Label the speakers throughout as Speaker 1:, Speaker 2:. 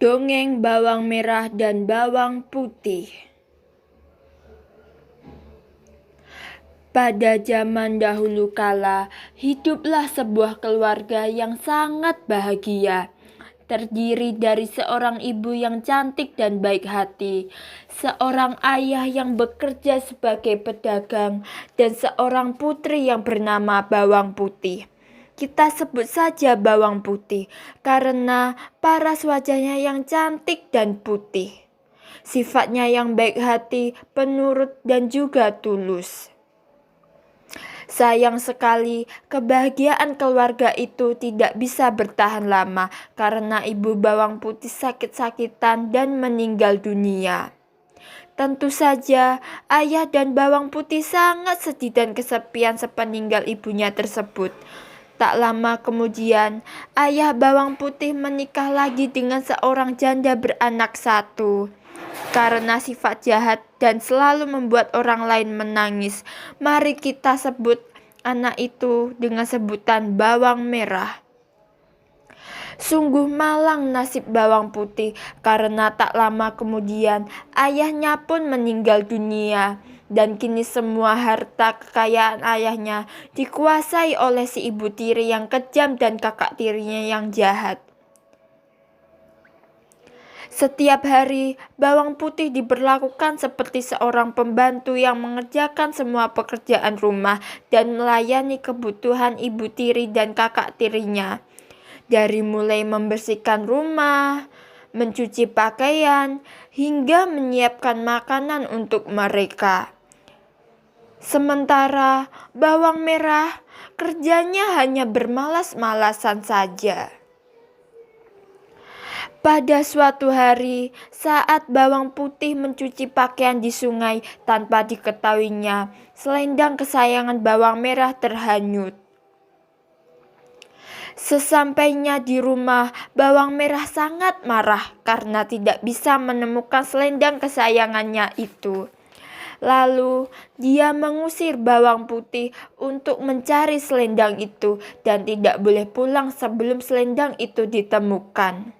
Speaker 1: Dongeng bawang merah dan bawang putih. Pada zaman dahulu kala, hiduplah sebuah keluarga yang sangat bahagia. Terdiri dari seorang ibu yang cantik dan baik hati, seorang ayah yang bekerja sebagai pedagang, dan seorang putri yang bernama Bawang Putih. Kita sebut saja Bawang Putih karena paras wajahnya yang cantik dan putih. Sifatnya yang baik hati, penurut, dan juga tulus. Sayang sekali, kebahagiaan keluarga itu tidak bisa bertahan lama karena ibu Bawang Putih sakit-sakitan dan meninggal dunia. Tentu saja, ayah dan Bawang Putih sangat sedih dan kesepian sepeninggal ibunya tersebut. Tak lama kemudian, ayah Bawang Putih menikah lagi dengan seorang janda beranak satu. Karena sifat jahat dan selalu membuat orang lain menangis, mari kita sebut anak itu dengan sebutan Bawang Merah. Sungguh malang nasib Bawang Putih karena tak lama kemudian ayahnya pun meninggal dunia. Dan kini semua harta kekayaan ayahnya dikuasai oleh si ibu tiri yang kejam dan kakak tirinya yang jahat. Setiap hari, Bawang Putih diperlakukan seperti seorang pembantu yang mengerjakan semua pekerjaan rumah dan melayani kebutuhan ibu tiri dan kakak tirinya. Dari mulai membersihkan rumah, mencuci pakaian, hingga menyiapkan makanan untuk mereka. Sementara Bawang Merah kerjanya hanya bermalas-malasan saja. Pada suatu hari, saat Bawang Putih mencuci pakaian di sungai tanpa diketahuinya, selendang kesayangan Bawang Merah terhanyut. Sesampainya di rumah, Bawang Merah sangat marah karena tidak bisa menemukan selendang kesayangannya itu. Lalu dia mengusir Bawang Putih untuk mencari selendang itu dan tidak boleh pulang sebelum selendang itu ditemukan.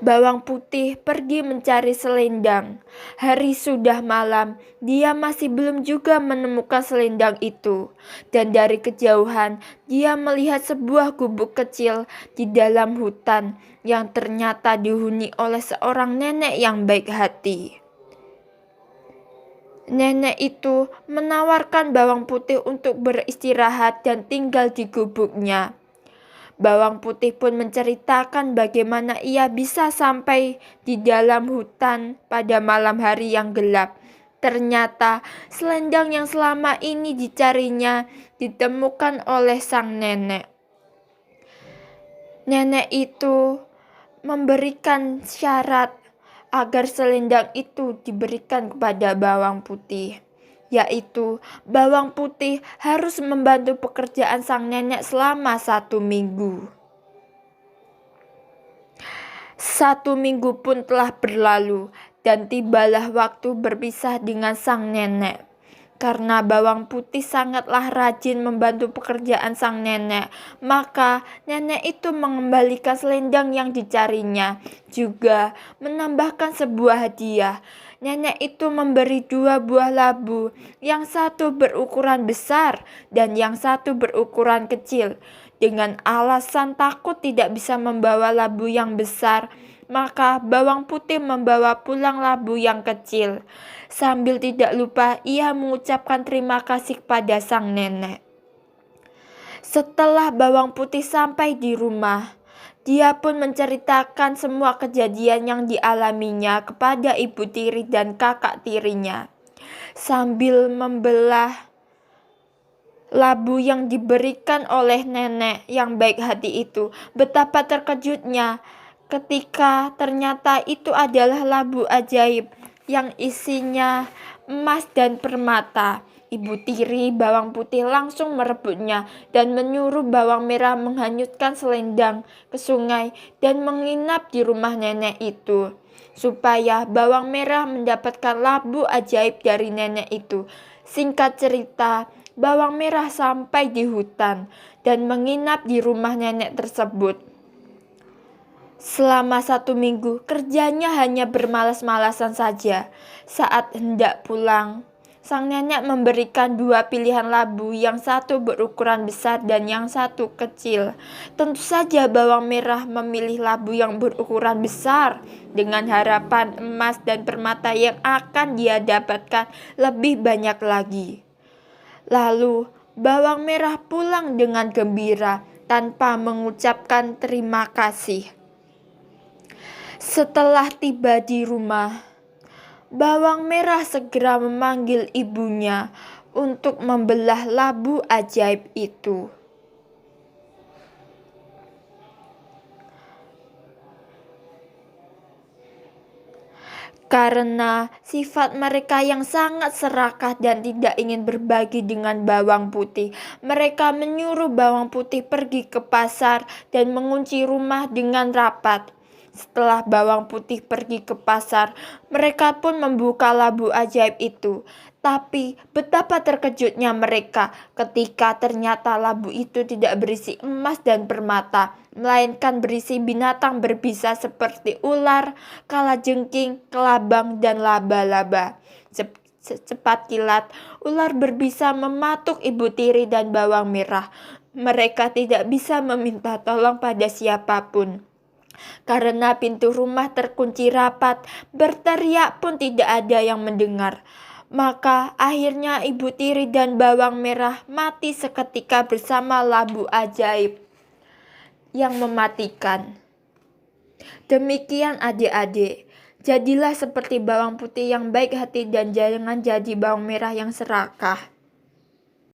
Speaker 1: Bawang Putih pergi mencari selendang. Hari sudah malam, dia masih belum juga menemukan selendang itu. Dan dari kejauhan, dia melihat sebuah gubuk kecil di dalam hutan yang ternyata dihuni oleh seorang nenek yang baik hati. Nenek itu menawarkan Bawang Putih untuk beristirahat dan tinggal di gubuknya. Bawang Putih pun menceritakan bagaimana ia bisa sampai di dalam hutan pada malam hari yang gelap. Ternyata selendang yang selama ini dicarinya ditemukan oleh sang nenek. Nenek itu memberikan syarat agar selendang itu diberikan kepada Bawang Putih, yaitu Bawang Putih harus membantu pekerjaan sang nenek selama 1 minggu. 1 minggu pun telah berlalu dan tibalah waktu berpisah dengan sang nenek. Karena Bawang Putih sangatlah rajin membantu pekerjaan sang nenek, maka nenek itu mengembalikan selendang yang dicarinya, juga menambahkan sebuah hadiah. Nenek itu memberi 2 buah labu, yang satu berukuran besar dan yang satu berukuran kecil. Dengan alasan takut tidak bisa membawa labu yang besar, maka Bawang Putih membawa pulang labu yang kecil. Sambil tidak lupa ia mengucapkan terima kasih kepada sang nenek. Setelah Bawang Putih sampai di rumah, dia pun menceritakan semua kejadian yang dialaminya kepada ibu tiri dan kakak tirinya. Sambil membelah labu yang diberikan oleh nenek yang baik hati itu, betapa terkejutnya ketika ternyata itu adalah labu ajaib yang isinya emas dan permata. Ibu tiri Bawang Putih langsung merebutnya dan menyuruh Bawang Merah menghanyutkan selendang ke sungai dan menginap di rumah nenek itu, supaya Bawang Merah mendapatkan labu ajaib dari nenek itu. Singkat cerita, Bawang Merah sampai di hutan dan menginap di rumah nenek tersebut. Selama 1 minggu, kerjanya hanya bermalas-malasan saja. Saat hendak pulang, sang nenek memberikan 2 pilihan labu, yang satu berukuran besar dan yang satu kecil. Tentu saja bawang merah memilih labu yang berukuran besar, dengan harapan emas dan permata yang akan dia dapatkan lebih banyak lagi. Lalu, bawang merah pulang dengan gembira tanpa mengucapkan terima kasih. Setelah tiba di rumah, bawang merah segera memanggil ibunya untuk membelah labu ajaib itu. Karena sifat mereka yang sangat serakah dan tidak ingin berbagi dengan bawang putih, mereka menyuruh bawang putih pergi ke pasar dan mengunci rumah dengan rapat. Setelah bawang putih pergi ke pasar, mereka pun membuka labu ajaib itu. Tapi betapa terkejutnya mereka ketika ternyata labu itu tidak berisi emas dan permata, melainkan berisi binatang berbisa seperti ular, kalajengking, kelabang, dan laba-laba. Secepat kilat, ular berbisa mematuk ibu tiri dan bawang merah. Mereka tidak bisa meminta tolong pada siapapun. Karena pintu rumah terkunci rapat, berteriak pun tidak ada yang mendengar. Maka akhirnya ibu tiri dan bawang merah mati seketika bersama labu ajaib yang mematikan. Demikian adik-adik, jadilah seperti bawang putih yang baik hati dan jangan jadi bawang merah yang serakah.